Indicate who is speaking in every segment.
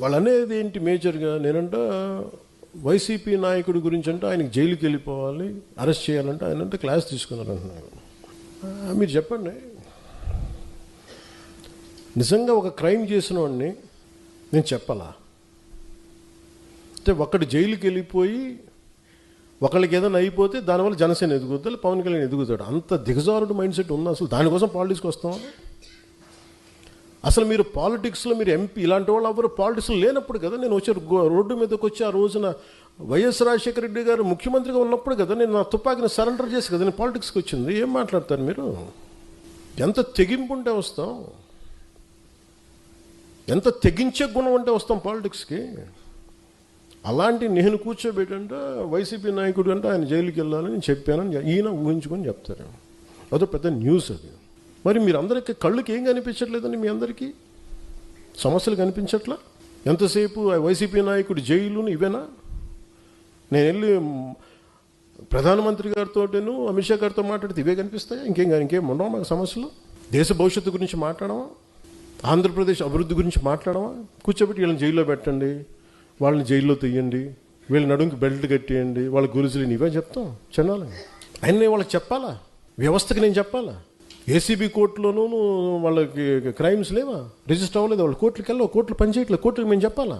Speaker 1: వాళ్ళు అనేది ఏంటి మేజర్గా, నేనంట వైసీపీ నాయకుడి గురించి అంటే ఆయనకి జైలుకి వెళ్ళిపోవాలి, అరెస్ట్ చేయాలంటే ఆయన అంటే క్లాస్ తీసుకున్నారు అంటున్నారు. మీరు చెప్పండి, నిజంగా ఒక క్రైమ్ చేసిన వాడిని నేను చెప్పాలా? అంటే ఒకటి జైలుకి వెళ్ళిపోయి ఒకళ్ళకి ఏదైనా అయిపోతే దానివల్ల జనసేన ఎదుగుతాడు, పవన్ కళ్యాణ్ ఎదుగుతాడు. అంత దిగజారుడు మైండ్ సెట్ ఉంది. అసలు దానికోసం పాలిటిక్స్కి వస్తాం? అసలు మీరు పాలిటిక్స్లో మీరు ఎంపీ ఇలాంటి వాళ్ళు ఎవరు పాలిటిక్స్లో లేనప్పుడు కదా నేను వచ్చి రోడ్డు మీదకి వచ్చి ఆ రోజున వైఎస్ రాజశేఖర రెడ్డి గారు ముఖ్యమంత్రిగా ఉన్నప్పుడు కదా నేను నా తుపాకీని సరెండర్ చేసి కదా నేను పాలిటిక్స్కి వచ్చింది. ఏం మాట్లాడతారు మీరు? ఎంత తెగింపు ఉంటే వస్తాం, ఎంత తెగించే గుణం ఉంటే వస్తాం పాలిటిక్స్కి. అలాంటి నేను కూర్చోబెట్టంటే వైసీపీ నాయకుడు అంటే ఆయన జైలుకి వెళ్ళాలని చెప్పానని ఈయన ఊహించుకొని చెప్తారు. అదో పెద్ద న్యూస్ అది. మరి మీరందరికీ కళ్ళుకి ఏం కనిపించట్లేదండి? మీ అందరికీ సమస్యలు కనిపించట్లా? ఎంతసేపు వైసీపీ నాయకుడు జైలును ఇవేనా? నేను వెళ్ళి ప్రధానమంత్రి గారితోటేను అమిత్ షా గారితో మాట్లాడితే ఇవే కనిపిస్తాయా? ఇంకేం ఉండవు మాకు సమస్యలు? దేశ భవిష్యత్తు గురించి మాట్లాడమా? ఆంధ్రప్రదేశ్ అభివృద్ధి గురించి మాట్లాడమా? కూర్చోబెట్టి వీళ్ళని జైల్లో పెట్టండి, వాళ్ళని జైల్లో తీయండి, వీళ్ళ నడుంకి బెల్ట్ కట్టేయండి, వాళ్ళ గురుజులు ఇవే చెప్తాం చెన్నాలి. ఆయన వాళ్ళకి చెప్పాలా? వ్యవస్థకి నేను చెప్పాలా? ఏసీబీ కోర్టులోనూ వాళ్ళకి క్రైమ్స్ లేవా? రిజిస్టర్ అవ్వలేదు, వాళ్ళు కోర్టులకు వెళ్ళవు, కోర్టులు పనిచేయట్లేదు, కోర్టులకు మేము చెప్పాలా?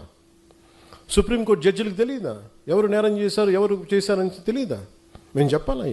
Speaker 1: సుప్రీంకోర్టు జడ్జిలకు తెలియదా ఎవరు నేరం చేశారు, ఎవరు చేశారని తెలియదా? మేము చెప్పాలా?